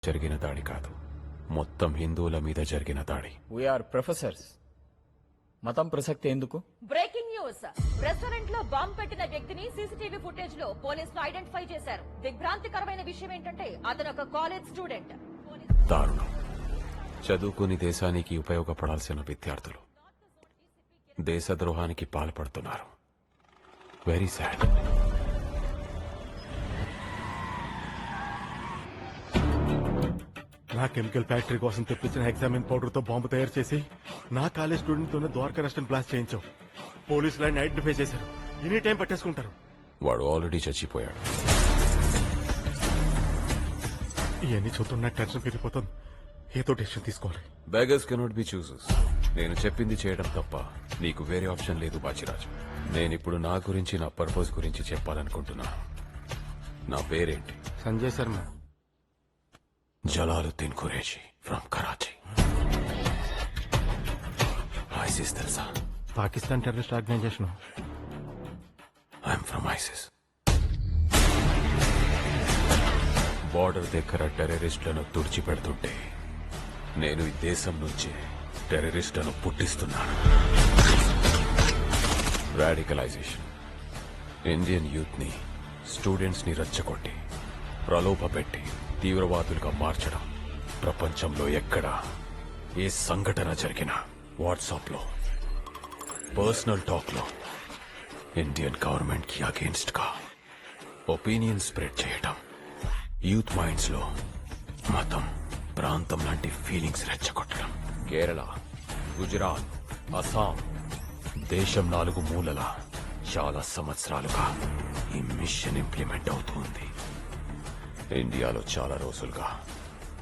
జరిగిన దాడి కాదు, మొత్తం హిందువుల మీద జరిగిన దాడి. We are professors. మతం ప్రసక్తి ఎందుకు? Breaking news. రెస్టారెంట్ లో బాంబు పెట్టిన వ్యక్తిని సీసీటీవీ ఫుటేజ్ లో పోలీసులు ఐడెంటిఫై చేశారు. దిగ్భ్రాంతికరమైన విషయం ఏంటంటే అతను ఒక కాలేజ్ స్టూడెంట్. దారుణం. చదువుకుని దేశానికి ఉపయోగపడాల్సిన విద్యార్థులు దేశద్రోహానికి పాల్పడుతున్నారు. Very sad. నా కెమికల్ ఫ్యాక్టరీ కోసం తెప్పించిన ఎగ్జామిన్ పౌడర్ తో బాంబు తయారు చేసి నా కాలేజ్ స్టూడెంట్ తోనే ద్వారకా రెస్టారెంట్ బ్లాస్ట్ చేయించావు. పోలీసులు ఆయన ఐడెంటిఫై చేశారు. ఎనీ టైం పట్టేసుకుంటారు. వాడు ఆల్రెడీ చచ్చిపోయాడు. ఇవన్నీ చూస్తున్న నాకు టెన్షన్ పెరిగిపోతుంది. ఏదో డెసిషన్ తీసుకోవాలి. Beggars cannot be chooses. నేను చెప్పింది చేయడం తప్ప నీకు వేరే ఆప్షన్ లేదు బాచిరాజు. నేనిప్పుడు నా గురించి, నా పర్పస్ గురించి చెప్పాలనుకుంటున్నాను. నా పేరేంటి? సంజయ్ శర్మ. జలాలుద్దీన్ ఖురేషీ ఫ్రమ్ కరాచీ. ఐసిస్ తెలుసా? Pakistan terrorist organization. I'm from ISIS. Border దగ్గర టెర్రరిస్టులను తుడిచిపెడుతుంటే నేను ఈ దేశం నుంచి టెర్రరిస్టులను పుట్టిస్తున్నాను. రాడికలైజేషన్. ఇండియన్ యూత్ ని, స్టూడెంట్స్ ని రెచ్చగొట్టి ప్రలోభపెట్టి తీవ్రవాదులుగా మార్చడం. ప్రపంచంలో ఎక్కడ ఏ సంఘటన జరిగినా వాట్సాప్ లో, పర్సనల్ టాక్ లో ఇండియన్ గవర్నమెంట్ కి అగేన్స్ట్ గా ఒపీనియన్ స్ప్రెడ్ చేయటం. యూత్ మైండ్స్ లో మతం, ప్రాంతం లాంటి ఫీలింగ్స్ రెచ్చగొట్టడం. కేరళ, గుజరాత్, అస్సాం, దేశం 4 మూలల చాలా సంవత్సరాలుగా ఈ మిషన్ ఇంప్లిమెంట్ అవుతుంది. ఇండియాలో చాలా రోజులుగా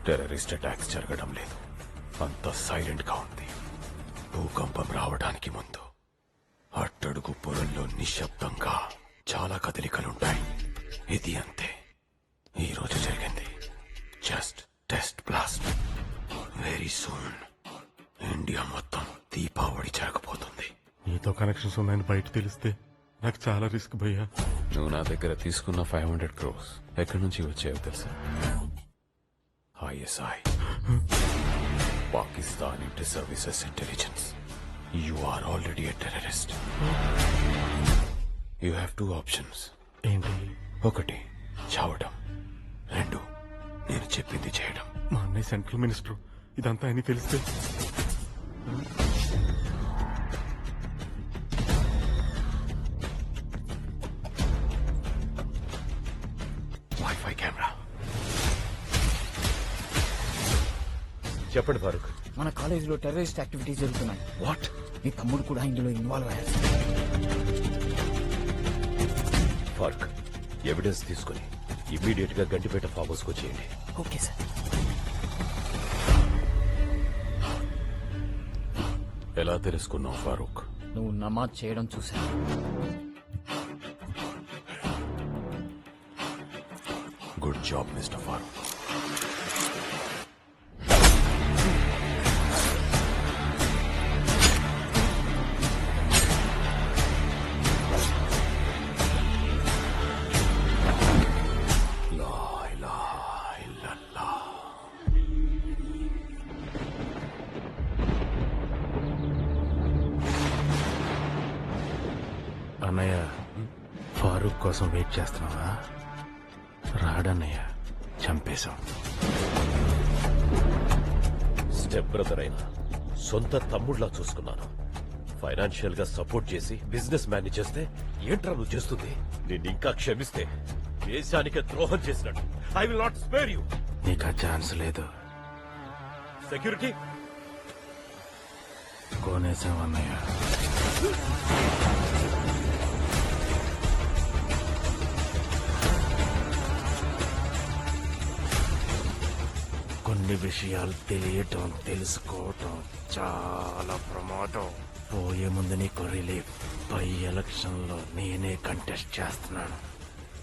టెర్రరిస్ట్ అటాక్స్ జరగడం లేదు. అంతా సైలెంట్ గా ఉంది. భూకంపం రావడానికి ముందు అట్టడుగు పొలంలో నిశ్శబ్దంగా చాలా కదలికలుంటాయి. ఇది అంతే. ఈ రోజు జరిగింది just test blast. Very soon India మొత్తం దీపావళి జరగబోతుంది. నీతో కనెక్షన్స్ ఉన్నాయని బయట తెలిస్తే నాకు చాలా రిస్క్ భయ్యా. నువ్వు నా దగ్గర తీసుకున్న 500 crores ఎక్కడి నుంచి వచ్చాయో తెలుసా? ISI, Pakistan inter services intelligence. You are already a terrorist. You have 2 options. ఏంటి? 1 చావడం, 2 నేను చెప్పింది చేయడం. మా అన్నయ్య సెంట్రల్ మినిస్టర్. ఇదంతా అని తెలిస్తే వైఫై కెమెరా. చెప్పండి ఫారూక్. మన కాలేజీలో టెర్రరిస్ట్ యాక్టివిటీస్ జరుగుతున్నాయి. వాట్? మీ తమ్ముడు కూడా ఇందులో ఇన్వాల్వ్ అయ్యారు. ఫారూక్, ఎవిడెన్స్ తీసుకుని ఇమ్మీడియట్ గా గంటిపేట ఫామ్ హౌస్ కు వచ్చేయండి. Okay sir. ఎలా తెలుసుకున్నావు ఫారూక్? నువ్వు నమాజ్ చేయడం చూశాను. Good job mister Farooq. అన్నయ్య ఫారూక్ కోసం వెయిట్ చేస్తున్నావా? రాడన్నయ్య, చంపేశాం. స్టెప్ బ్రదర్ అయినా సొంత తమ్ముళ్లా చూసుకున్నాను. ఫైనాన్షియల్ గా సపోర్ట్ చేసి బిజినెస్ మ్యాన్ ని చేస్తే ఏంట్రా నువ్వు చేస్తుంది? నిన్ను ఇంకా క్షమిస్తే దేశానికి ద్రోహం చేసినట్టు. I will not spare you. నీకు ఆ ఛాన్స్ లేదు. సెక్యూరిటీ కోనేశాం అన్నయ్య. కొన్ని విషయాలు తెలియటం, తెలుసుకోవటం చాలా ప్రమాదం. పోయే ముందు నీకు రిలీఫ్. పై ఎలక్షన్ లో నేనే కంటెస్ట్ చేస్తున్నాను.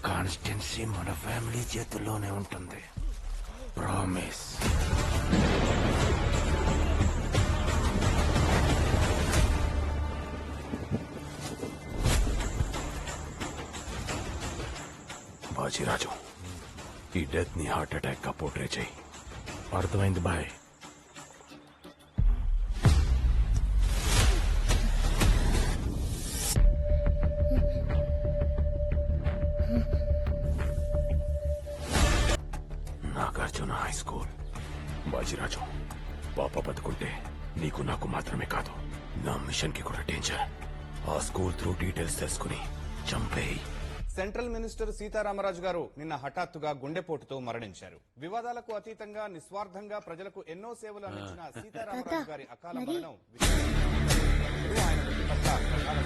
కాన్స్టిట్యున్సీ మన ఫ్యామిలీ చేతుల్లోనే ఉంటుంది. ప్రామిస్. బాజీరాజు, ఈ డెత్ ని హార్ట్ అటాక్ గా పోర్ట్రే చేయి. అర్థమైంది boy. Nagarjuna high school. Bajiraju, పాప బతుకుంటే నీకు నాకు మాత్రమే కాదు, నా మిషన్ కి కూడా డేంజర్. ఆ స్కూల్ త్రూ డీటెయిల్స్ తెలుసుకుని చంపేయి. సెంట్రల్ మినిస్టర్ సీతారామరాజు గారు నిన్న హఠాత్తుగా గుండెపోటుతో మరణించారు. వివాదాలకు అతీతంగా నిస్వార్థంగా ప్రజలకు ఎన్నో సేవలు అందించిన సీతారామరాజు గారి అకాల మరణం ఆయన మృతి పట్ల ప్రగాఢ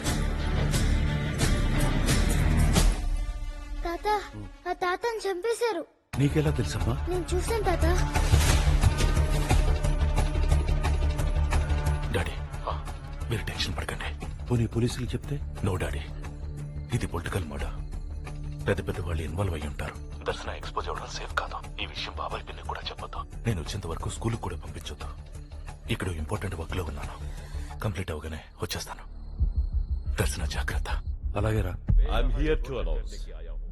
తాత ఆ తాతని చంపేశారు. నీకెలా తెలుసమ్మా? నేను చూసాను తాత. డాడీ, మీరు టెన్షన్ పడకండి. పోనీ పోలీసులు చెప్తే? నో డాడీ, ఇది పొలిటికల్ మర్డర్. పెద్ద పెద్ద వాళ్ళు ఇన్వాల్వ్ అయ్యి ఉంటారు. దర్శన ఎక్స్పోజ్ అవ్వడం సేఫ్ కాదు. ఈ విషయం బాబాయ్ పిన్ని కూడా చెప్పొద్దు. నేను వచ్చేంత వరకు స్కూల్ కూడా పంపించొద్దు. ఇక్కడ ఇంపార్టెంట్ వర్క్ లో ఉన్నాను. కంప్లీట్ అవగానే వచ్చేస్తాను. దర్శన జాగ్రత్త. అలాగే రా. I'm here to announce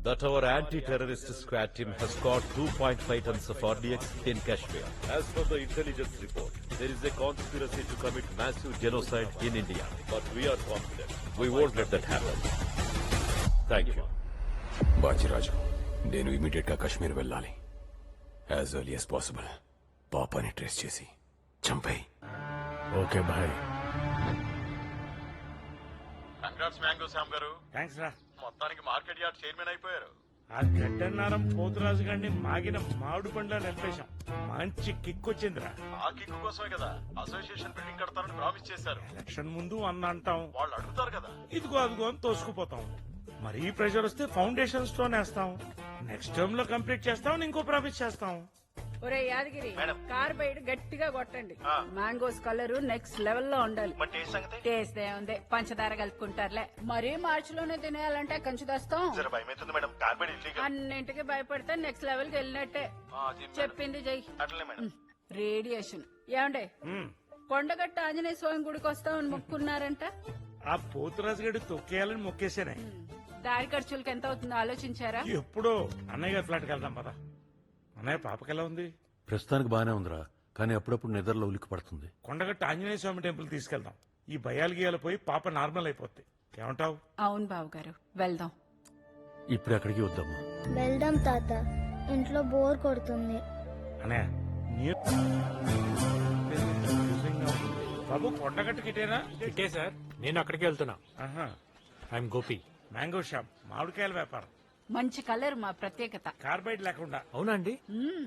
that our anti-terrorist squad team has caught 2.5 tons of RDX in Kashmir. As per the intelligence report, there is a conspiracy to commit massive genocide in India. But we are confident we won't let that happen. Thank you. బాజిరాజు, నేను immediate గా కాశ్మీర్ వెళ్ళాలి. As early as possible పాపాని trace చేసి చంపేయి. Okay bye. Thanks రా. మొత్తానికి market yard chairman అయిపోయారు. ఆ గడ్డన్నారం పోతురాజు గారిని మాగిన మామిడి పండ్లా నిలిపేశాం. మంచి కిక్ వచ్చిందిరా. ఆ కిక్కు కోసమే కదా అసోసియేషన్ బిల్డింగ్ కడతారని ప్రామిస్ చేశారు. ఎలక్షన్ ముందు అన్న అంటాం, వాళ్ళు అడుగుతారు కదా. ఇదిగో అదిగో అని తోసుకుపోతాం. మరీ ప్రెషర్ వస్తే ఫౌండేషన్ స్టోన్ వేస్తాం. నెక్స్ట్ టర్మ్ లో కంప్లీట్ చేస్తాం. ఇంకో ప్రామిస్ చేస్తాం. ఒరే యాదగిరి, కార్బైడ్ గట్టిగా కొట్టండి. మ్యాంగోస్ కలర్ నెక్స్ట్ లెవెల్ లో ఉండాలి. టేస్ట్ ఏముంది, పంచదార కలుపుకుంటారులే. మరీ మార్చి లోనే తినేయాలంటే కంచి దస్తాం. అన్నింటికి భయపడితే నెక్స్ట్ లెవెల్ కి వెళ్ళినట్టే. చెప్పింది జై. రేడియేషన్ ఏమండే, కొండగట్ట ఆంజనేయ స్వామి గుడికి వస్తామని మొక్కున్నారంట. ఆ పోతురాజు గడి తొక్కేయాలని మొక్కేసానే. దారి ఖర్చులకి ఎంత అవుతుందో ఆలోచించారా? ఎప్పుడో అన్నయ్య గారి ఫ్లాట్కి వెళ్దాం పదా. అన్నయ్య పాపకి ఎలా ఉంది? ప్రస్తుతానికి బానే ఉందిరా, కానీ అప్పుడప్పుడు నిద్రలో ఉలిక్కి పడుతుంది. కొండగట్ట ఆంజనేయ స్వామి టెంపుల్ తీసుకెళ్దాం. ఈ భయాలు గీయాలు పోయి పాప నార్మల్ అయిపోద్ది. ఏమంటావు? అవును బాబు గారు, వెళ్దాం. ఇప్పుడు అక్కడికి వద్దామా? వెళ్దాం తాత, ఇంట్లో బోర్ కొడుతుంది. అనే బాబు కొండగట్టుకి ఇటేనా? ఇటే సార్, నేను అక్కడికి వెళ్తున్నా. ఐఎమ్ గోపి. మ్యాంగో షాప్, మామిడికాయల వ్యాపారం. మంచి కలర్ మా ప్రత్యేకత. కార్బైడ్ లేకుండా. అవునా అండి?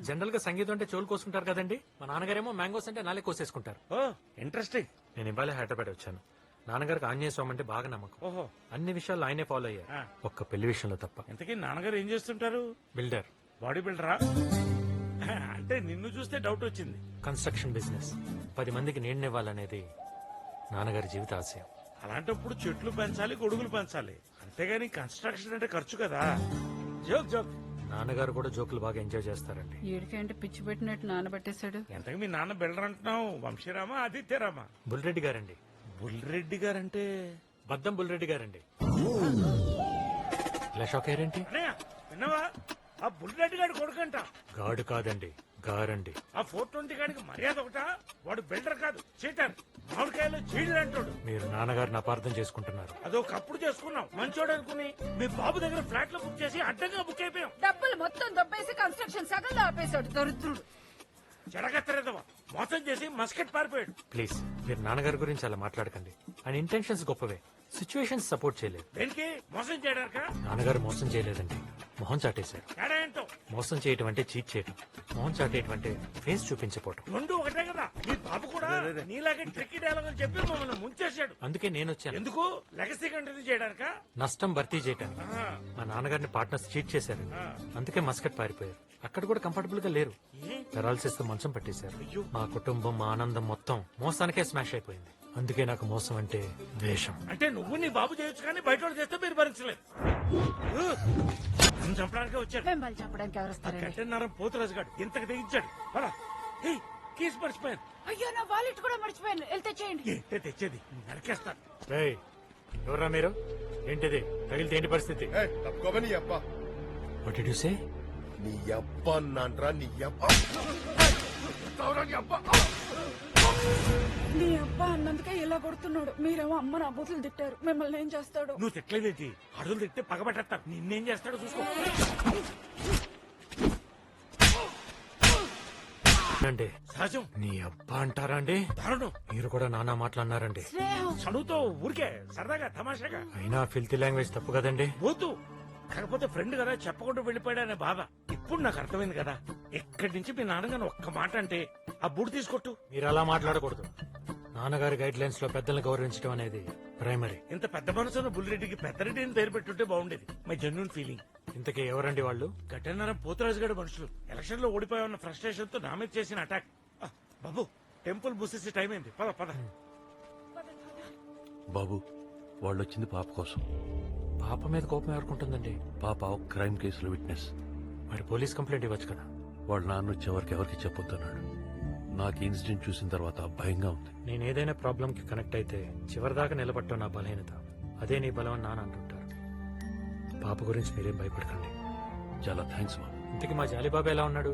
జనరల్ గా సంగీతం అంటే చెవులు కోసుకుంటారు కదండి. మా నాన్నగారేమో మ్యాంగోస్ అంటే నాలే కోసేసుకుంటారు. ఓ ఇంట్రెస్టింగ్. నేను ఇవాళ హైదరాబాద్ వచ్చాను. నాన్నగారికి ఆంజనేయ స్వామి అంటే బాగా నమ్మకం. ఓహో, అన్ని విషయాలు ఆయనే ఫాలో అయ్యారు, ఒక్క పెళ్లి విషయంలో తప్ప. ఇంతకీ నాన్నగారు ఏం చేస్తుంటారు? బిల్డర్. బాడీ బిల్డరా? అంటే నిన్ను చూస్తే డౌట్ వచ్చింది. Construction business. 10 మందికి నీడనివ్వాలనేది నాన్నగారి జీవిత ఆశయం. అలాంటప్పుడు చెట్లు పెంచాలి, గొడుగులు పెంచాలి. అంతేగాని కన్స్ట్రక్షన్ అంటే ఖర్చు కదా. Joke joke. నాన్నగారు కూడా జోకులు బాగా ఎంజాయ్ చేస్తారండి. ఏడికంటే పిచ్చి పెట్టినట్టు నానబెట్టేశాడు. ఎంతకు మీ నాన్న బిల్డర్ అంటున్నావు? వంశీరామా, ఆదిత్యరామా? బుల్రెడ్డి గారండి. బుల్రెడ్డి గారంటే? బద్దం బుల్రెడ్డి గారండి. ఇలా షాక్ అయ్యారేంటి? అన్నయ్య విన్నావా? ఆ బుల్రెడ్డి గారి కొడుకంట. గాడు కాదండి, గారండి. ఆ 420 గాడికి మర్యాద ఒకటా? వాడు బిల్డర్ కాదు, చీటర్. మామిడికాయలు చీడలు అంటాడు. మీరు నాన్నగారిని అపార్థం చేసుకుంటున్నారు. అదొకప్పుడు చేసుకున్నాం, మంచోడు అనుకుని. మీ బాబు దగ్గర ఫ్లాట్ లో బుక్ చేసి అడ్డంగా బుక్ అయిపోయాం. డబ్బులు మొత్తం దొబ్బేసి కన్స్ట్రక్షన్ సగంలో ఆపేశాడు దరిద్రుడు. జడగత్తరేదవా, మోసం చేసి మస్కెట్ పారిపోయాడు. ప్లీజ్, మీరు నాన్నగారి గురించి అలా మాట్లాడకండి. ఆయన ఇంటెన్షన్స్ గొప్పవే, సిచ్యువేషన్స్ సపోర్ట్ చేయలేదు. దేనికి? మోసం చేయడానికా? నాన్నగారు మోసం చేయలేదండి, మొహం చాటేశారు. తేడా ఏంటో? మోసం చేయటం అంటే చీట్ చేయటం, మొహం చాటేయటం అంటే ఫేస్ చూపించపోవటం. రెండు ఒకటే కదా. మీ బాబు కూడా నీలాగే ట్రిక్కీ డైలాగ్ అని చెప్పి మమ్మల్ని ముంచేశాడు. అందుకే నేను వచ్చాను. ఎందుకు? లెగసీ కంటిన్యూ చేయడానికా? నష్టం భర్తీ చేయటానికి. మా నాన్నగారిని పార్ట్నర్స్ చీట్ చేశారు, అందుకే మస్కట్ పారిపోయారు. అక్కడ కూడా కంఫర్టబుల్ గా లేరు, పెరాలసిస్ తో మంచం పట్టేశారు. మా కుటుంబం, మా ఆనందం మొత్తం మోసానికే స్మాష్ అయిపోయింది. అందుకే నాకు మోసం అంటే ద్వేషం. అంటే నువ్వు నీ బాబు చేయొచ్చు కానీ బయట వాళ్ళు చేస్తే మీరు భరించలేదు. నన్ను చంపడానికే వచ్చాడు. మిమ్మల్ని చెప్పడానికి ఎవరు? కట్టెన్నారం పోతురాజు గారు ఇంతకు తెగించాడు. కీస్ మర్చిపోయాను. అయ్యో, నా వాలెట్ కూడా మర్చిపోయాను. వెళ్తే చేయండి. ఏంటే తెచ్చేది? నరికేస్తాను. రేయ్, ఎవరా మీరు? ఏంటిది? తగిలితే ఏంటి పరిస్థితి? తప్పుకోమని అప్ప. What did you say? నీ అప్ప అన్నాన్రా, నీ అప్ప. అన్నందుకే ఇలా కొడుతున్నాడు. మీరేమో అమ్మ నా బూతులు తిట్టారు. మిమ్మల్ని ఏం చేస్తాడు? నువ్వు తిట్టలేదేంటి? అడుగులు తిట్టి పగబట్టేస్తారు. నిన్నేం చేస్తాడో చూసుకో. అండి సహజం. నీ అబ్బా అంటారా అండి? దారుణం. మీరు కూడా నానా మాట్లాడినారండి. చదువుతో ఊరికే సరదాగా తమాషాగా అయినా ఫిల్తీ లాంగ్వేజ్ తప్పు కదండి. పోతూ కాకపోతే ఫ్రెండ్ కదా చెప్పకుండా వెళ్ళిపోయాడనే బాధ ఇప్పుడు నాకు అర్థమైంది కదా. ఎక్కడి నుంచి మీ నాన్నగారు ఒక్క మాట అంటే ఆ బూడి తీసుకొట్టు. మీరు అలా మాట్లాడకూడదు. నాన్నగారి గైడ్ లైన్స్ లో పెద్దలను గౌరవించడం అనేది ప్రైమరీ. ఇంత పెద్ద మనసున్న బుల్లిరెడ్డికి పెద్దరెడ్డి అని పేరు పెట్టుంటే బాగుండేది. My genuine feeling. ఇంతకీ ఎవరండి వాళ్ళు? గట్టన్నారం పోతురాజు గారి మనుషులు ఎలక్షన్ లో ఓడిపోయామన్న ఫ్రస్ట్రేషన్ తో నా మీద చేసిన అటాక్. బాబు టెంపుల్ బుసేసే టైం అయింది. పద పద. బాబు వాళ్ళు వచ్చింది పాప కోసం. పాప మీద కోపం ఎవరుకుంటుందండి? పాప ఒక క్రైమ్ కేసులో విట్నెస్. మరి పోలీస్ కంప్లైంట్ ఇవ్వచ్చు కదా. వాళ్ళ నాన్న వచ్చేవరకు ఎవరికి చెప్పొద్దన్నాడు. నాకు ఇన్సిడెంట్ చూసిన తర్వాత భయంగా ఉంది. నేను ఏదైనా ప్రాబ్లం కి కనెక్ట్ అయితే చివరిదాకా నిలబట్టం నా బలహీనత. అదే నీ బలం అని నాన్న అంటుంటారు. పాప గురించి మీరేం భయపడకండి. చాలా థ్యాంక్స్ బాబు. ఇంతకీ మా జాలిబాబు ఎలా ఉన్నాడు?